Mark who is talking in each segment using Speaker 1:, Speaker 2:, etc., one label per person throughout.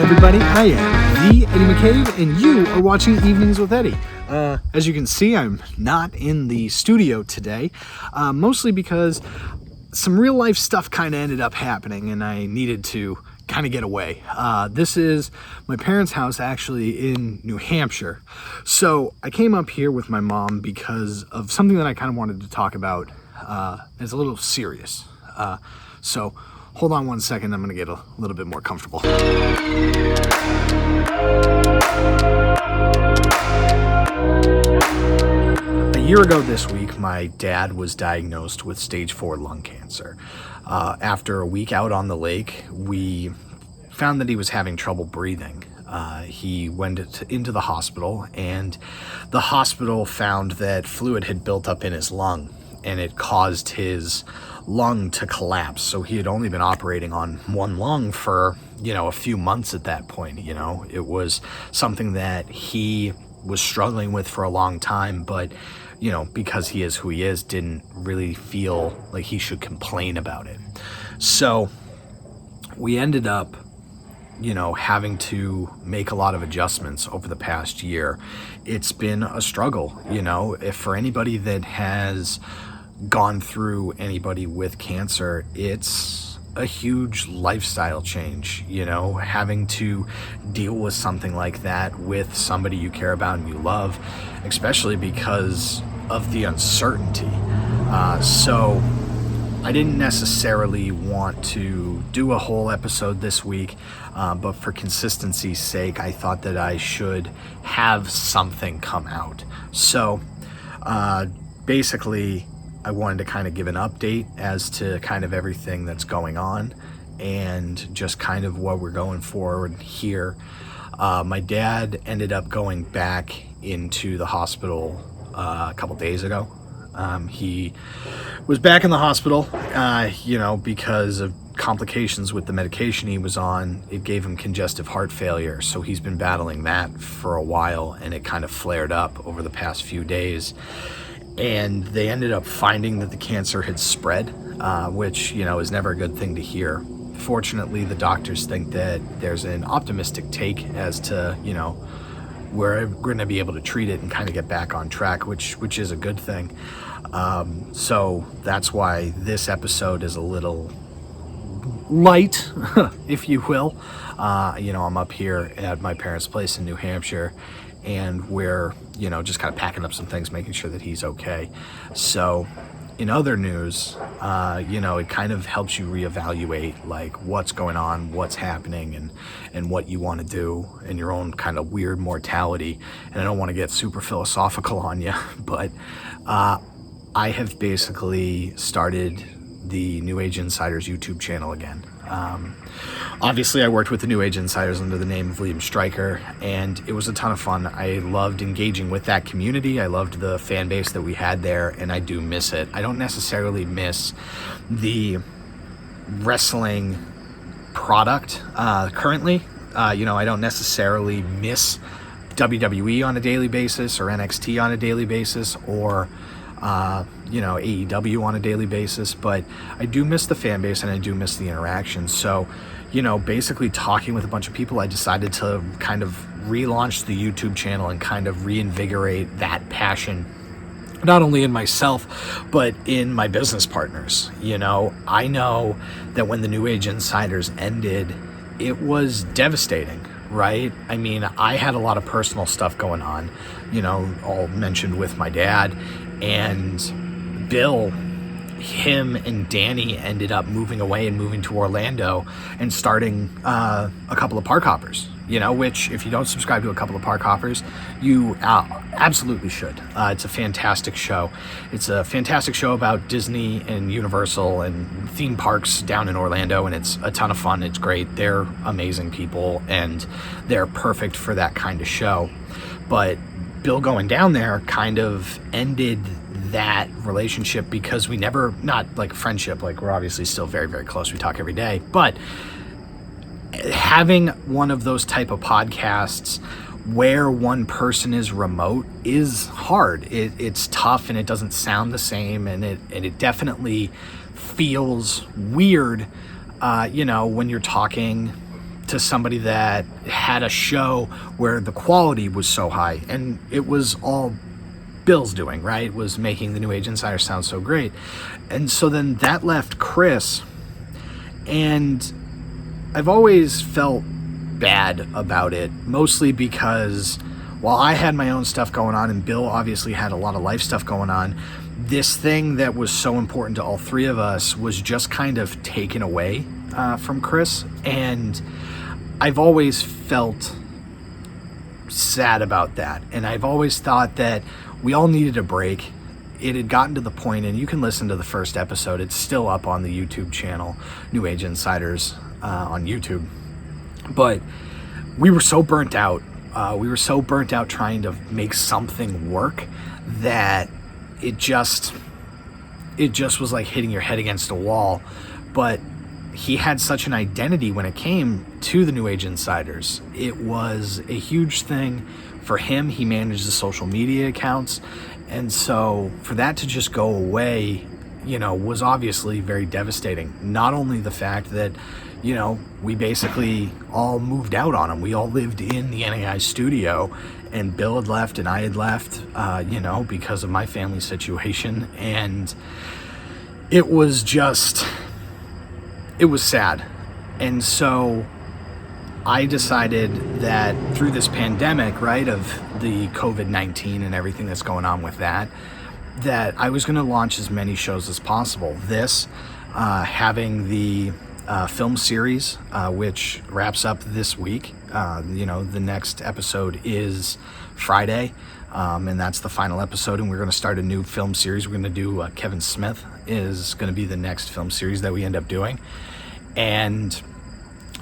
Speaker 1: everybody. I am the Eddie McCabe, and you are watching Evenings with Eddie. As you can see, I'm not in the studio today, mostly because some real life stuff kind of ended up happening, and I needed to kind of get away. This is my parents' house, actually, in New Hampshire. So I came up here with my mom because of something that I kind of wanted to talk about. It's a little serious. So hold on one second, I'm going to get a little bit more comfortable. A year ago this week, my dad was diagnosed with stage 4 lung cancer. After a week out on the lake, we found that he was having trouble breathing. He went into the hospital, and the hospital found that fluid had built up in his lung, and it caused his lung to collapse. So he had only been operating on one lung for, a few months at that point. It was something that he was struggling with for a long time, but, because he is who he is, didn't really feel like he should complain about it. So we ended up, having to make a lot of adjustments over the past year. It's been a struggle, if for anybody that has gone through anybody with cancer, it's a huge lifestyle change, having to deal with something like that with somebody you care about and you love, especially because of the uncertainty. So I didn't necessarily want to do a whole episode this week, but for consistency's sake, I thought that I should have something come out. So basically, I wanted to kind of give an update as to kind of everything that's going on and just kind of what we're going forward here. My dad ended up going back into the hospital a couple days ago. He was back in the hospital, because of complications with the medication he was on. It gave him congestive heart failure, so he's been battling that for a while, and it kind of flared up over the past few days. And they ended up finding that the cancer had spread, which, is never a good thing to hear. Fortunately, the doctors think that there's an optimistic take as to, we're going to be able to treat it and kind of get back on track, which is a good thing. So that's why this episode is a little light, if you will. I'm up here at my parents' place in New Hampshire, and we're, just kind of packing up some things, making sure that he's okay. So in other news, it kind of helps you reevaluate like what's going on, what's happening, and what you want to do in your own kind of weird mortality. And I don't want to get super philosophical on you, but I have basically started the New Age Insiders YouTube channel again. Obviously, I worked with the New Age Insiders under the name of Liam Stryker, and it was a ton of fun. I loved engaging with that community. I loved the fan base that we had there, and I do miss it. I don't necessarily miss the wrestling product currently. I don't necessarily miss WWE on a daily basis, or NXT on a daily basis, or AEW on a daily basis, but I do miss the fan base and I do miss the interaction. So, basically talking with a bunch of people, I decided to kind of relaunch the YouTube channel and kind of reinvigorate that passion, not only in myself, but in my business partners. I know that when the New Age Insiders ended, it was devastating, right? I mean, I had a lot of personal stuff going on, all mentioned with my dad, and Bill, him and Danny ended up moving away and moving to Orlando and starting a couple of Park Hoppers, which if you don't subscribe to a couple of Park Hoppers, you absolutely should. It's a fantastic show. It's a fantastic show about Disney and Universal and theme parks down in Orlando, and it's a ton of fun. It's great. They're amazing people, and they're perfect for that kind of show. But Bill going down there kind of ended that relationship because we never, not like friendship, like we're obviously still very, very close. We talk every day, but having one of those type of podcasts where one person is remote is hard. It's tough, and it doesn't sound the same, and it definitely feels weird, when you're talking to to somebody that had a show where the quality was so high, and it was all Bill's doing, right? Was making the New Age Insider sound so great. And so then that left Chris, and I've always felt bad about it, mostly because while I had my own stuff going on and Bill obviously had a lot of life stuff going on, this thing that was so important to all three of us was just kind of taken away from Chris. And I've always felt sad about that. And I've always thought that we all needed a break. It had gotten to the point, and you can listen to the first episode, it's still up on the YouTube channel, New Age Insiders on YouTube. But we were so burnt out. We were so burnt out trying to make something work that it just was like hitting your head against a wall. But he had such an identity when it came to the New Age Insiders. It was a huge thing for him. He managed the social media accounts. And so for that to just go away, was obviously very devastating. Not only the fact that, we basically all moved out on him. We all lived in the NAI studio, and Bill had left and I had left, because of my family situation. And it was sad. And so I decided that through this pandemic, right, of the COVID-19 and everything that's going on with that I was going to launch as many shows as possible. This, having the film series, which wraps up this week. The next episode is Friday, and that's the final episode, and we're going to start a new film series. We're going to do Kevin Smith is going to be the next film series that we end up doing. And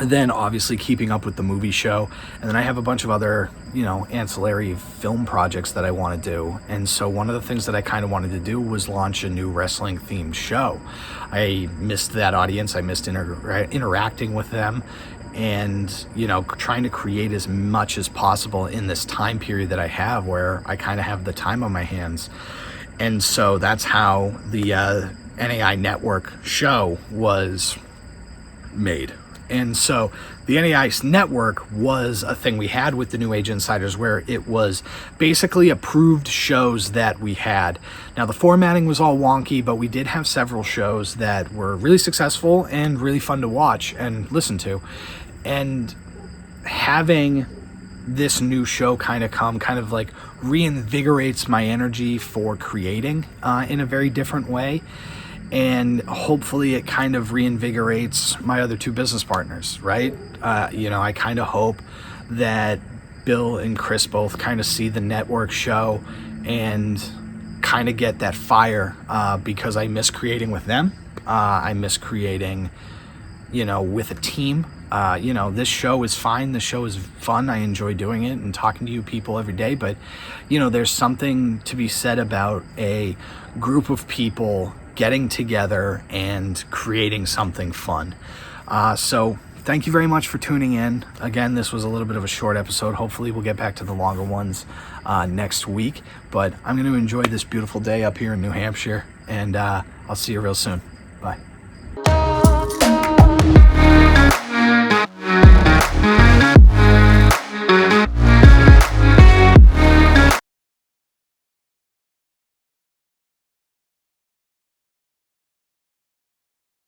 Speaker 1: then obviously keeping up with the movie show. And then I have a bunch of other, ancillary film projects that I want to do. And so one of the things that I kind of wanted to do was launch a new wrestling themed show. I missed that audience. I missed interacting with them and, trying to create as much as possible in this time period that I have where I kind of have the time on my hands. And so that's how the NAI Network show was made. And so the NAI Network was a thing we had with the New Age Insiders, where it was basically approved shows that we had. Now, the formatting was all wonky, but we did have several shows that were really successful and really fun to watch and listen to. And having this new show kind of like reinvigorates my energy for creating in a very different way. And hopefully it kind of reinvigorates my other two business partners, right? I kind of hope that Bill and Chris both kind of see the network show and kind of get that fire, because I miss creating with them. I miss creating, with a team. This show is fine. The show is fun. I enjoy doing it and talking to you people every day. But, there's something to be said about a group of people getting together and creating something fun. So thank you very much for tuning in. Again, this was a little bit of a short episode. Hopefully we'll get back to the longer ones next week. But I'm going to enjoy this beautiful day up here in New Hampshire, and I'll see you real soon. Bye.